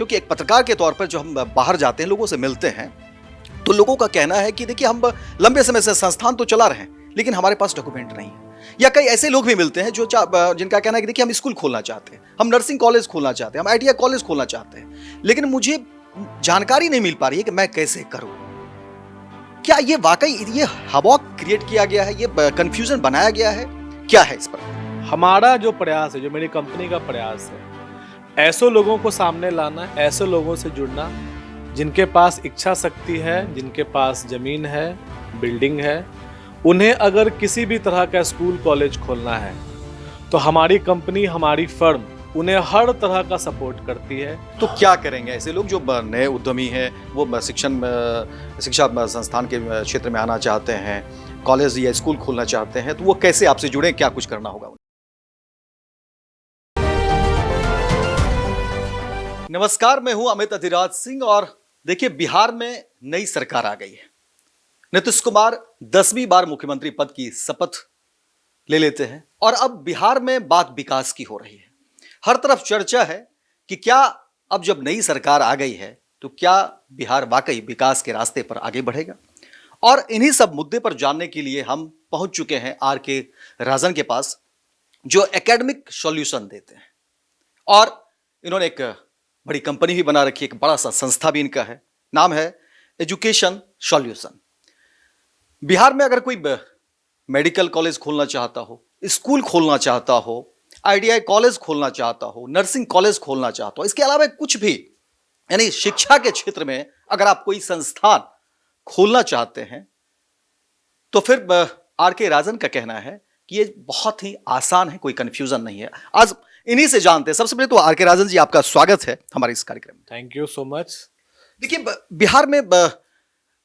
क्योंकि एक पत्रकार के तौर पर जो हम बाहर जाते हैं, लोगों से मिलते हैं, तो लोगों का कहना है कि देखिए हम लंबे समय से संस्थान तो चला रहे हैं, लेकिन हमारे पास डॉक्यूमेंट नहीं है। या कई ऐसे लोग भी मिलते हैं जो जिनका कहना है कि देखिए हम स्कूल खोलना चाहते हैं, हम नर्सिंग कॉलेज खोलना चाहते हैं, हम आईटीआई कॉलेज खोलना चाहते हैं, लेकिन मुझे जानकारी नहीं मिल पा रही है कि मैं कैसे करूं। क्या ये वाकई ये हवा क्रिएट किया गया है, ये कंफ्यूजन बनाया गया है, क्या है इस पर? हमारा जो प्रयास है, जो मेरी कंपनी का प्रयास है, ऐसे लोगों को सामने लाना, ऐसे लोगों से जुड़ना जिनके पास इच्छा शक्ति है, जिनके पास जमीन है, बिल्डिंग है। उन्हें अगर किसी भी तरह का स्कूल कॉलेज खोलना है तो हमारी कंपनी, हमारी फर्म उन्हें हर तरह का सपोर्ट करती है। तो क्या करेंगे ऐसे लोग जो नए उद्यमी हैं, वो शिक्षा संस्थान के क्षेत्र में आना चाहते हैं, कॉलेज या स्कूल खोलना चाहते हैं, तो वो कैसे आपसे जुड़े, क्या कुछ करना होगा? नमस्कार, मैं हूं अमित अधिराज सिंह और देखिए बिहार में नई सरकार आ गई है। नीतीश कुमार 10वीं बार मुख्यमंत्री पद की शपथ ले लेते हैं और अब बिहार में बात विकास की हो रही है। हर तरफ चर्चा है कि क्या अब जब नई सरकार आ गई है तो क्या बिहार वाकई विकास के रास्ते पर आगे बढ़ेगा। और इन्हीं सब मुद्दे पर जानने के लिए हम पहुंच चुके हैं आर.के. राजन के पास, जो एकेडमिक सॉल्यूशन देते हैं और इन्होंने एक बड़ी कंपनी भी बना रखी है, एक बड़ा सा संस्था भी इनका है, नाम है एजुकेशन सॉल्यूशन। बिहार में अगर कोई मेडिकल कॉलेज खोलना चाहता हो, स्कूल खोलना चाहता हो, आईटीआई कॉलेज खोलना चाहता हो, नर्सिंग कॉलेज खोलना चाहता हो, इसके अलावा कुछ भी यानी शिक्षा के क्षेत्र में अगर आप कोई संस्थान खोलना चाहते हैं तो फिर आर.के. राजन का कहना है कि ये बहुत ही आसान है, कोई कंफ्यूजन नहीं है। आज इन्हीं से जानते हैं। सबसे पहले तो आर.के. राजन जी, आपका स्वागत है हमारे इस कार्यक्रम में। Thank you so much. देखिए बिहार में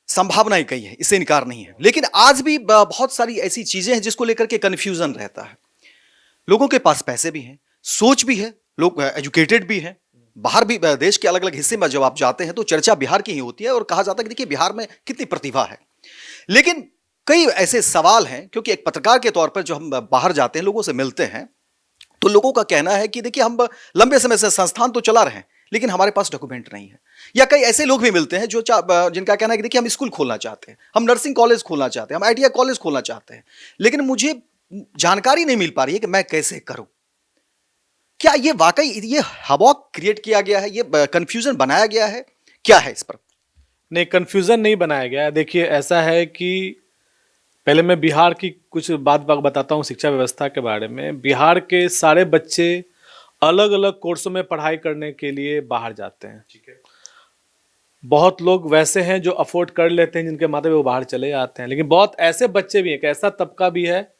संभावनाएं कई है, इससे इनकार नहीं है, लेकिन आज भी बहुत सारी ऐसी चीजें हैं जिसको लेकर के कंफ्यूजन रहता है। लोगों के पास पैसे भी हैं, सोच भी है, लोग एजुकेटेड भी हैं। बाहर भी देश के अलग अलग हिस्से में जब आप जाते हैं तो चर्चा बिहार की ही होती है और कहा जाता है कि देखिए बिहार में कितनी प्रतिभा है। लेकिन कई ऐसे सवाल हैं, क्योंकि एक पत्रकार के तौर पर जो हम बाहर जाते हैं, लोगों से मिलते हैं, तो लोगों का कहना है कि देखिए हम लंबे समय से संस्थान तो चला रहे हैं, लेकिन हमारे पास डॉक्यूमेंट नहीं है। या कई ऐसे लोग भी मिलते हैं जो जिनका कहना है कि देखिए हम स्कूल खोलना चाहते हैं, हम नर्सिंग कॉलेज खोलना चाहते हैं, हम आईटीआई कॉलेज खोलना चाहते हैं, लेकिन मुझे जानकारी नहीं मिल पा रही है कि मैं कैसे करूं। क्या ये वाकई ये हवा क्रिएट किया गया है, ये कंफ्यूजन बनाया गया है, क्या है इस पर? नहीं, कंफ्यूजन नहीं बनाया गया है। देखिए, ऐसा है कि पहले मैं बिहार की कुछ बात बताता हूँ शिक्षा व्यवस्था के बारे में। बिहार के सारे बच्चे अलग अलग कोर्सों में पढ़ाई करने के लिए बाहर जाते हैं। ठीक है, बहुत लोग वैसे हैं जो अफोर्ड कर लेते हैं, जिनके माता पिता वो बाहर चले जाते हैं, लेकिन बहुत ऐसे बच्चे भी हैं, एक ऐसा तबका भी है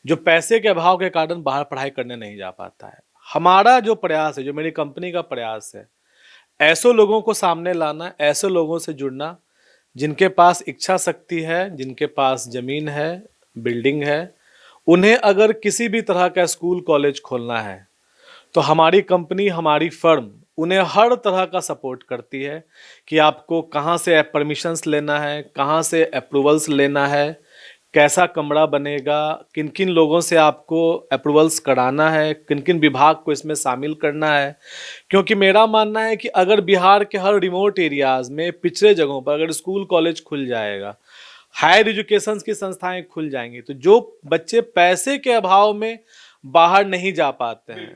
जो पैसे के अभाव के कारण बाहर पढ़ाई करने नहीं जा पाता है। हमारा जो प्रयास है, जो मेरी कंपनी का प्रयास है, ऐसे लोगों को सामने लाना, ऐसे लोगों से जुड़ना जिनके पास इच्छा शक्ति है, जिनके पास जमीन है, बिल्डिंग है। उन्हें अगर किसी भी तरह का स्कूल कॉलेज खोलना है तो हमारी कंपनी, हमारी फर्म उन्हें हर तरह का सपोर्ट करती है कि आपको कहाँ से परमिशंस लेना है, कहाँ से अप्रूवल्स लेना है, कैसा कमरा बनेगा, किन किन लोगों से आपको अप्रूवल्स कराना है, किन किन विभाग को इसमें शामिल करना है। क्योंकि मेरा मानना है कि अगर बिहार के हर रिमोट एरियाज़ में, पिछड़े जगहों पर अगर स्कूल कॉलेज खुल जाएगा, हायर एजुकेशन की संस्थाएं खुल जाएंगी, तो जो बच्चे पैसे के अभाव में बाहर नहीं जा पाते हैं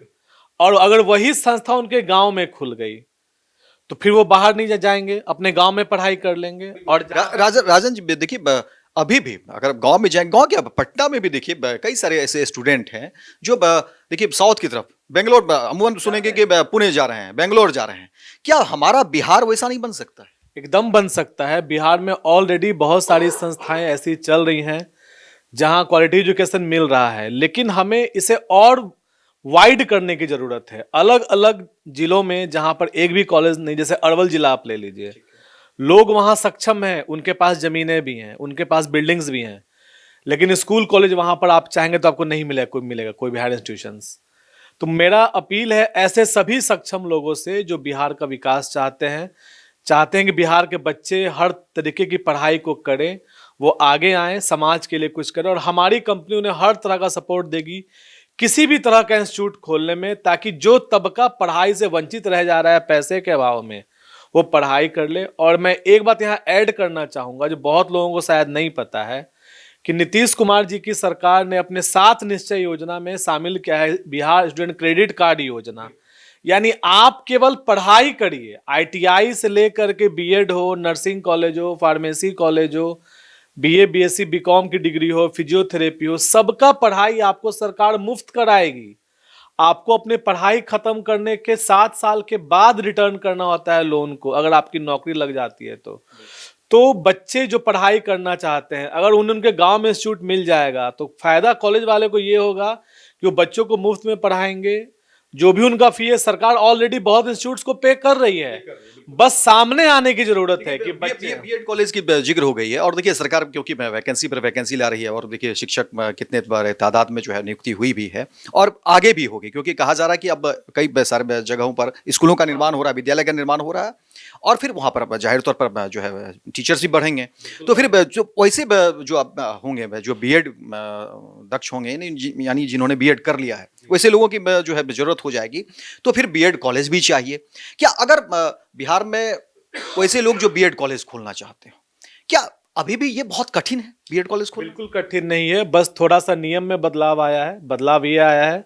और अगर वही संस्था उनके गांव में खुल गई तो फिर वो बाहर नहीं जाएंगे, अपने गांव में पढ़ाई कर लेंगे। और राजन जी, देखिए अभी भी अगर गांव में जाएंगे, गांव क्या पटना में भी देखिए कई सारे ऐसे स्टूडेंट हैं जो देखिए साउथ की तरफ, बेंगलोर, अमूमन सुनेंगे कि पुणे जा रहे हैं, बेंगलोर जा रहे हैं। क्या हमारा बिहार वैसा नहीं बन सकता है? एकदम बन सकता है। बिहार में ऑलरेडी बहुत सारी संस्थाएं ऐसी चल रही हैं जहां क्वालिटी एजुकेशन मिल रहा है, लेकिन हमें इसे और वाइड करने की जरूरत है। अलग अलग जिलों में जहां पर एक भी कॉलेज नहीं, जैसे अरवल जिला आप ले लीजिए, लोग वहां सक्षम हैं, उनके पास जमीनें भी हैं, उनके पास बिल्डिंग्स भी हैं, लेकिन स्कूल कॉलेज वहां पर आप चाहेंगे तो आपको नहीं मिलेगा कोई भी हायर इंस्टीट्यूशंस। तो मेरा अपील है ऐसे सभी सक्षम लोगों से जो बिहार का विकास चाहते हैं कि बिहार के बच्चे हर तरीके की पढ़ाई को करें, वो आगे आएँ, समाज के लिए कुछ करें, और हमारी कंपनी उन्हें हर तरह का सपोर्ट देगी किसी भी तरह का इंस्टीट्यूट खोलने में, ताकि जो तबका पढ़ाई से वंचित रह जा रहा है पैसे के अभाव में, वो पढ़ाई कर ले। और मैं एक बात यहाँ ऐड करना चाहूंगा जो बहुत लोगों को शायद नहीं पता है, कि नीतीश कुमार जी की सरकार ने अपने 7 निश्चय योजना में शामिल किया है बिहार स्टूडेंट क्रेडिट कार्ड योजना। यानी आप केवल पढ़ाई करिए, आईटीआई से लेकर के बीएड हो, नर्सिंग कॉलेज हो, फार्मेसी कॉलेज हो, बीए बीएससी बीकॉम की डिग्री हो, फिजियोथेरेपी हो, सबका पढ़ाई आपको सरकार मुफ्त कराएगी। आपको अपनी पढ़ाई खत्म करने के 7 साल के बाद रिटर्न करना होता है लोन को, अगर आपकी नौकरी लग जाती है तो बच्चे जो पढ़ाई करना चाहते हैं, अगर उनके गांव में इंस्टीट्यूट मिल जाएगा तो फायदा कॉलेज वाले को ये होगा कि वो बच्चों को मुफ्त में पढ़ाएंगे। जो भी उनका फी है, सरकार ऑलरेडी बहुत इंस्टीट्यूट्स को पे कर रही है, बस सामने आने की जरूरत है कि बच्चे। बीएड कॉलेज की जिक्र हो गई है, और देखिए सरकार क्योंकि वैकेंसी पर वैकेंसी ला रही है, और देखिए शिक्षक कितने बड़े तादाद में जो है नियुक्ति हुई भी है, और आगे भी होगी, क्योंकि कहा जा रहा है कि अब कई सारे जगहों पर स्कूलों का निर्माण हो रहा है, विद्यालय का निर्माण हो रहा है, और फिर वहाँ पर जाहिर तौर पर जो है टीचर्स भी बढ़ेंगे, तो फिर जो वैसे जो अब होंगे जो बीएड दक्ष होंगे, यानी जिन्होंने बीएड कर लिया है, वैसे लोगों की जो है जरूरत हो जाएगी, तो फिर बीएड कॉलेज भी चाहिए। क्या अगर बिहार में वैसे लोग जो बीएड कॉलेज खोलना चाहते हो, क्या अभी भी ये बहुत कठिन है बीएड कॉलेज खोलना? बिल्कुल कठिन नहीं है, बस थोड़ा सा नियम में बदलाव आया है। बदलाव ये आया है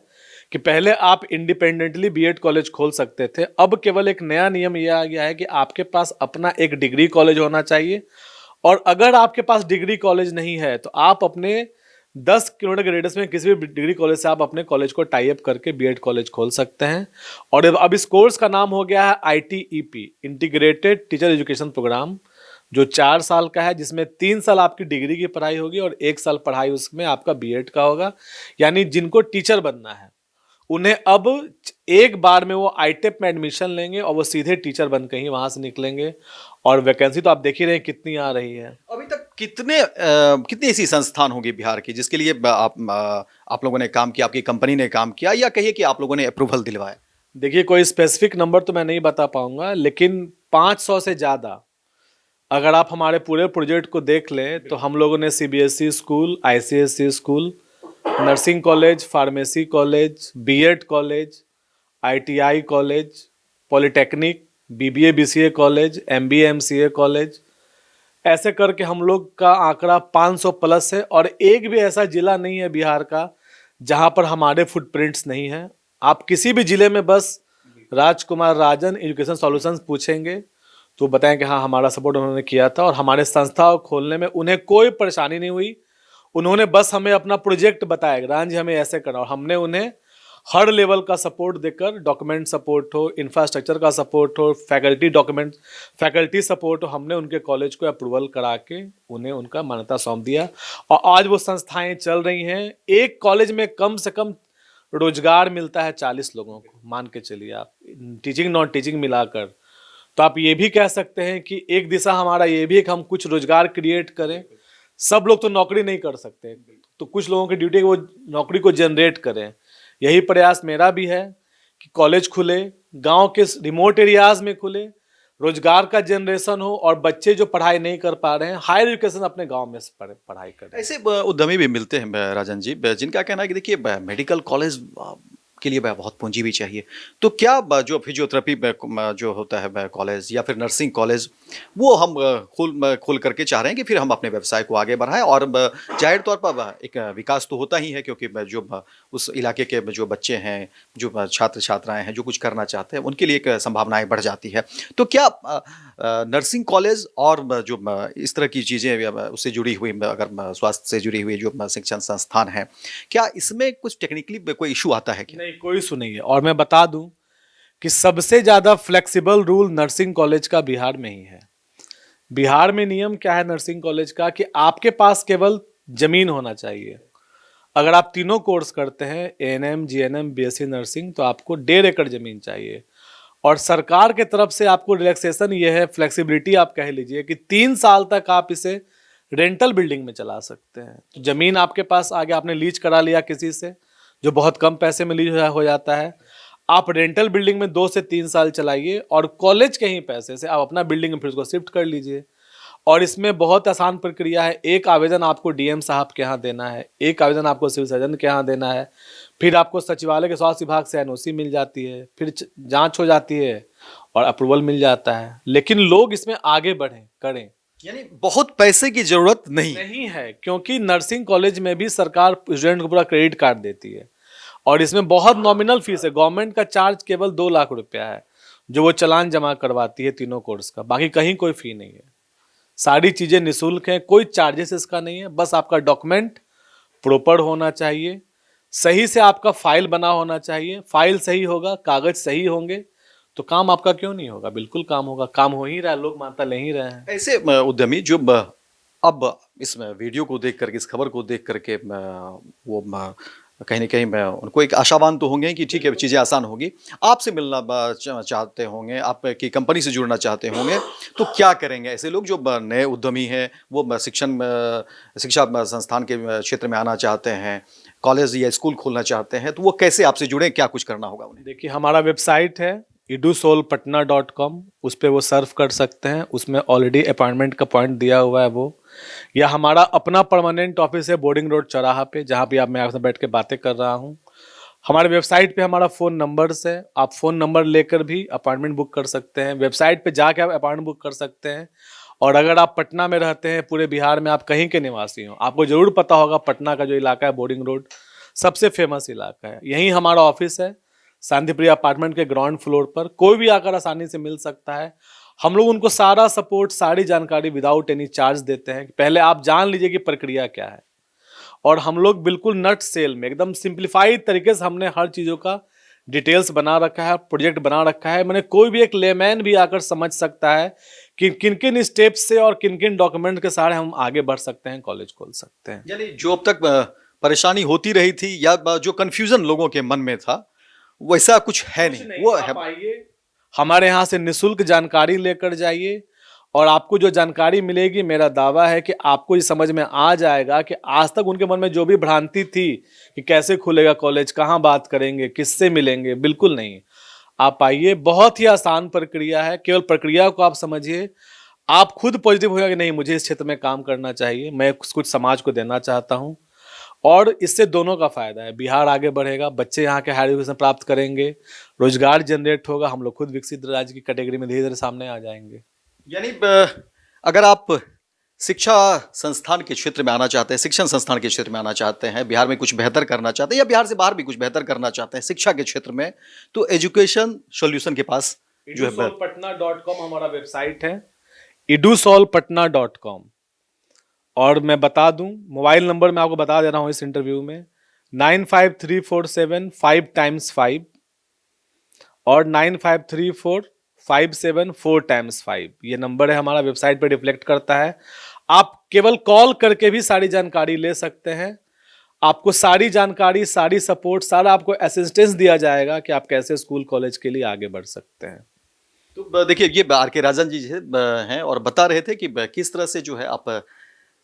कि पहले आप इंडिपेंडेंटली बीएड कॉलेज खोल सकते थे, अब केवल एक नया नियम यह आ गया है कि आपके पास अपना एक डिग्री कॉलेज होना चाहिए, और अगर आपके पास डिग्री कॉलेज नहीं है तो आप अपने 10 किलोमीटर के रेडियस में किसी भी डिग्री कॉलेज से आप अपने कॉलेज को टाई अप करके बीएड कॉलेज खोल सकते हैं। और अब इस कोर्स का नाम हो गया है ITEP, integrated teacher education programme, जो 4 साल का है, जिसमें 3 साल आपकी डिग्री की पढ़ाई होगी और 1 साल पढ़ाई उसमें आपका बीएड का होगा। यानी जिनको टीचर बनना है उन्हें अब एक बार में वो आईटेप में एडमिशन लेंगे और वो सीधे टीचर बन के ही वहां से निकलेंगे। और वैकेंसी तो आप देख ही रहे हैं कितनी आ रही है। अभी तक कितनी ऐसी संस्थान होगी बिहार की जिसके लिए आप लोगों ने काम किया, आपकी कंपनी ने काम किया, या कहिए कि आप लोगों ने अप्रूवल दिलवाया? देखिए, कोई स्पेसिफिक नंबर तो मैं नहीं बता पाऊंगा, लेकिन 500 से ज़्यादा अगर आप हमारे पूरे प्रोजेक्ट को देख लें तो हम लोगों ने CBSE school, ICSE school, nursing college, pharmacy college, B Ed college, ITI college, polytechnic, BBA BCA college, MBA MCA college, ऐसे करके हम लोग का आंकड़ा 500 प्लस है। और एक भी ऐसा जिला नहीं है बिहार का जहां पर हमारे फुटप्रिंट्स नहीं है। आप किसी भी जिले में बस राजकुमार राजन एजुकेशन सॉल्यूशंस पूछेंगे तो बताएं कि हाँ, हमारा सपोर्ट उन्होंने किया था, और हमारे संस्था खोलने में उन्हें कोई परेशानी नहीं हुई। उन्होंने बस हमें अपना प्रोजेक्ट बताया, रान जी हमें ऐसे करना, और हमने उन्हें हर लेवल का सपोर्ट देकर, डॉक्यूमेंट सपोर्ट हो, इंफ्रास्ट्रक्चर का सपोर्ट हो, फैकल्टी सपोर्ट हो, हमने उनके कॉलेज को अप्रूवल करा के उन्हें उनका मान्यता सौंप दिया। और आज वो संस्थाएं चल रही हैं। एक कॉलेज में कम से कम रोजगार मिलता है 40 लोगों को, मान के चलिए आप, टीचिंग नॉन टीचिंग मिलाकर। तो आप ये भी कह सकते हैं कि एक दिशा हमारा ये भी है कि हम कुछ रोजगार क्रिएट करें। सब लोग तो नौकरी नहीं कर सकते, तो कुछ लोगों की ड्यूटी है वो नौकरी को जनरेट करें। यही प्रयास मेरा भी है कि कॉलेज खुले, गांव के रिमोट एरियाज में खुले, रोजगार का जनरेशन हो, और बच्चे जो पढ़ाई नहीं कर पा रहे हैं हायर एजुकेशन अपने गांव में से पढ़ाई करें। ऐसे उद्यमी भी मिलते हैं राजन जी, जिनका कहना है कि देखिए मेडिकल कॉलेज के लिए बहुत पूंजी भी चाहिए, तो क्या जो फिजियोथेरेपी जो होता है कॉलेज, या फिर नर्सिंग कॉलेज, वो हम खोल करके चाह रहे हैं कि फिर हम अपने व्यवसाय को आगे बढ़ाएं, और जाहिर तौर पर एक विकास तो होता ही है, क्योंकि जो उस इलाके के जो बच्चे हैं, जो छात्र छात्राएं हैं, जो कुछ करना चाहते हैं, उनके लिए एक संभावनाएं बढ़ जाती है। तो क्या नर्सिंग कॉलेज और जो इस तरह की चीज़ें उससे जुड़ी हुई, अगर स्वास्थ्य से जुड़ी हुई जो शिक्षण संस्थान है, क्या इसमें कुछ टेक्निकली कोई इशू आता है? नहीं, कोई इशू नहीं है। और मैं बता दूं कि सबसे ज्यादा फ्लेक्सिबल रूल नर्सिंग कॉलेज का बिहार में ही है। बिहार में नियम क्या है नर्सिंग कॉलेज का, कि आपके पास केवल जमीन होना चाहिए। अगर आप तीनों कोर्स करते हैं, ANM, GNM, BSc नर्सिंग, तो आपको 1.5 एकड़ जमीन चाहिए। और सरकार के तरफ से आपको रिलैक्सेशन ये है, फ्लेक्सिबिलिटी आप कह लीजिए, कि 3 साल तक आप इसे रेंटल बिल्डिंग में चला सकते हैं। तो जमीन आपके पास आ गया, आपने लीज करा लिया किसी से, जो बहुत कम पैसे में लीज हो जाता है। आप रेंटल बिल्डिंग में 2 से 3 साल चलाइए, और कॉलेज के ही पैसे से आप अपना बिल्डिंग में फिर उसको शिफ्ट कर लीजिए। और इसमें बहुत आसान प्रक्रिया है। एक आवेदन आपको डीएम साहब के यहाँ देना है, एक आवेदन आपको सिविल सर्जन के यहाँ देना है, फिर आपको सचिवालय के स्वास्थ्य विभाग से एनओसी मिल जाती है, फिर जांच हो जाती है और अप्रूवल मिल जाता है। लेकिन लोग इसमें आगे बढ़ें, करें। यानी बहुत पैसे की जरूरत नहीं है, क्योंकि नर्सिंग कॉलेज में भी सरकार स्टूडेंट को पूरा क्रेडिट कार्ड देती है और इसमें बहुत नॉमिनल फीस है। गवर्नमेंट का चार्ज केवल 2 लाख रुपया है जो वो चालान जमा करवाती है तीनों कोर्स का, बाकी कहीं कोई फी नहीं है। सारी चीज़ें निःशुल्क हैं, कोई चार्जेस इसका नहीं है। बस आपका डॉक्यूमेंट प्रॉपर होना चाहिए, सही से आपका फाइल बना होना चाहिए। फाइल सही होगा, कागज सही होंगे तो काम आपका क्यों नहीं होगा? बिल्कुल काम होगा, काम हो ही रहा है, लोग मानता ले ही रहे हैं। ऐसे उद्यमी जो अब इस वीडियो को देख करके, इस खबर को देख करके वो कहीं ना कहीं मैं उनको एक आशावान तो होंगे कि ठीक है चीज़ें आसान होगी, आपसे मिलना चाहते होंगे, आपकी कंपनी से जुड़ना चाहते होंगे, तो क्या करेंगे ऐसे लोग जो नए उद्यमी हैं, वो शिक्षा संस्थान के क्षेत्र में आना चाहते हैं, कॉलेज या स्कूल खोलना चाहते हैं, तो वो कैसे आपसे जुड़े, क्या कुछ करना होगा उन्हें? देखिए, हमारा वेबसाइट है edusolpatna.com, उस पर वो सर्व कर सकते हैं। उसमें ऑलरेडी अपॉइंटमेंट का पॉइंट दिया हुआ है वो, या हमारा अपना परमानेंट ऑफिस है बोर्डिंग रोड चौराहा पे, जहाँ पे मैं आपसे बैठ के बातें कर रहा हूँ। हमारे वेबसाइट पे हमारा फ़ोन नंबर्स है, आप फ़ोन नंबर लेकर भी अपॉइंटमेंट बुक कर सकते हैं। वेबसाइट पे जाके आप अपॉइंटमेंट बुक कर सकते हैं। और अगर आप पटना में रहते हैं, पूरे बिहार में आप कहीं के निवासी हो, आपको ज़रूर पता होगा पटना का जो इलाका है बोर्डिंग रोड सबसे फेमस इलाका है। यहीं हमारा ऑफिस है, शांतिप्रिया अपार्टमेंट के ग्राउंड फ्लोर पर। कोई भी आकर आसानी से मिल सकता है। हम लोग उनको सारा सपोर्ट, सारी जानकारी विदाउट एनी चार्ज देते हैं। पहले आप जान लीजिए कि प्रक्रिया क्या है, और हम लोग बिल्कुल नट सेल में एकदम सिंप्लीफाइड तरीके से हमने हर चीज़ों का डिटेल्स बना रखा है, प्रोजेक्ट बना रखा है। मैंने कोई भी एक लेमैन भी आकर समझ सकता है कि किन किन स्टेप्स से और किन किन डॉक्यूमेंट के सहारे हम आगे बढ़ सकते हैं, कॉलेज खोल सकते हैं। यानी जो अब तक परेशानी होती रही थी या जो कंफ्यूजन लोगों के मन में था, वैसा कुछ है नहीं। वो है, आइए हमारे यहाँ से निःशुल्क जानकारी लेकर जाइए, और आपको जो जानकारी मिलेगी, मेरा दावा है कि आपको ये समझ में आ जाएगा कि आज तक उनके मन में जो भी भ्रांति थी कि कैसे खुलेगा कॉलेज, कहाँ बात करेंगे, किससे मिलेंगे, बिल्कुल नहीं। आप आइए, बहुत ही आसान प्रक्रिया है। केवल प्रक्रिया को आप समझिए, आप खुद पॉजिटिव होगा कि नहीं मुझे इस क्षेत्र में काम करना चाहिए, मैं कुछ समाज को देना चाहता हूँ। और इससे दोनों का फायदा है, बिहार आगे बढ़ेगा, बच्चे यहाँ के हायर एजुकेशन प्राप्त करेंगे, रोजगार जनरेट होगा, हम लोग खुद विकसित राज्य की कैटेगरी में धीरे धीरे सामने आ जाएंगे। यानी अगर आप शिक्षा संस्थान के क्षेत्र में आना चाहते हैं, शिक्षण संस्थान के क्षेत्र में आना चाहते हैं, बिहार में कुछ बेहतर करना चाहते हैं या बिहार से बाहर भी कुछ बेहतर करना चाहते हैं शिक्षा के क्षेत्र में, तो एजुकेशन सॉल्यूशन के पास जो है edusolpatna.com हमारा वेबसाइट है, edusolpatna.com। और मैं बता दूं, मोबाइल नंबर मैं आपको बता दे रहा हूं इस इंटरव्यू में, 95347 5x5 और 9534574 4x5, ये नंबर है हमारा, वेबसाइट पे रिफ्लेक्ट करता है। आप केवल कॉल करके भी सारी जानकारी ले सकते हैं। आपको सारी जानकारी, सारी सपोर्ट, सारा आपको असिस्टेंस दिया जाएगा कि आप कैसे स्कूल कॉलेज के लिए आगे बढ़ सकते हैं। तो देखिए, ये आर.के. राजन जी हैं और बता रहे थे कि किस तरह से जो है आप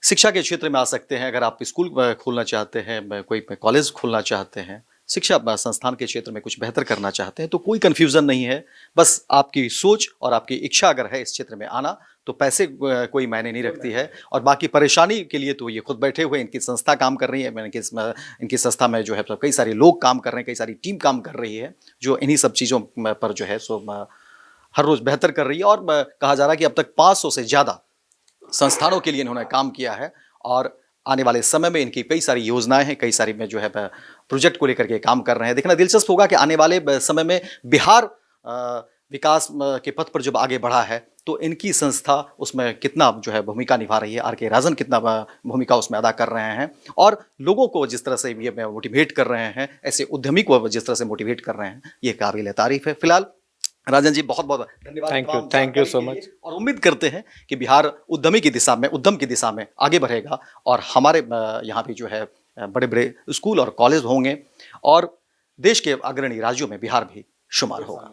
शिक्षा के क्षेत्र में आ सकते हैं। अगर आप स्कूल खोलना चाहते हैं, कोई कॉलेज खोलना चाहते हैं, शिक्षा संस्थान के क्षेत्र में कुछ बेहतर करना चाहते हैं, तो कोई कंफ्यूजन नहीं है। बस आपकी सोच और आपकी इच्छा अगर है इस क्षेत्र में आना, तो पैसे कोई मायने नहीं रखती है। और बाकी परेशानी के लिए तो ये खुद बैठे हुए, इनकी संस्था काम कर रही है, इनकी संस्था में जो है कई सारे लोग काम कर रहे हैं, कई सारी टीम काम कर रही है जो इन्हीं सब चीज़ों पर जो है सो हर रोज़ बेहतर कर रही है। और कहा जा रहा है कि अब तक 500 से ज़्यादा संस्थानों के लिए इन्होंने काम किया है, और आने वाले समय में इनकी कई सारी योजनाएं हैं, कई सारी में जो है प्रोजेक्ट को लेकर के काम कर रहे हैं। देखना दिलचस्प होगा कि आने वाले समय में बिहार विकास के पथ पर जब आगे बढ़ा है, तो इनकी संस्था उसमें कितना जो है भूमिका निभा रही है, आर.के. राजन कितना भूमिका उसमें अदा कर रहे हैं, और लोगों को जिस तरह से ये मोटिवेट कर रहे हैं, ऐसे उद्यमी को जिस तरह से मोटिवेट कर रहे हैं, ये काबिल तारीफ है। फिलहाल राजन जी, बहुत बहुत धन्यवाद, थैंक यू सो मच। और उम्मीद करते हैं कि बिहार उद्यमी की दिशा में, उद्यम की दिशा में आगे बढ़ेगा, और हमारे यहाँ भी जो है बड़े बड़े स्कूल और कॉलेज होंगे, और देश के अग्रणी राज्यों में बिहार भी शुमार होगा।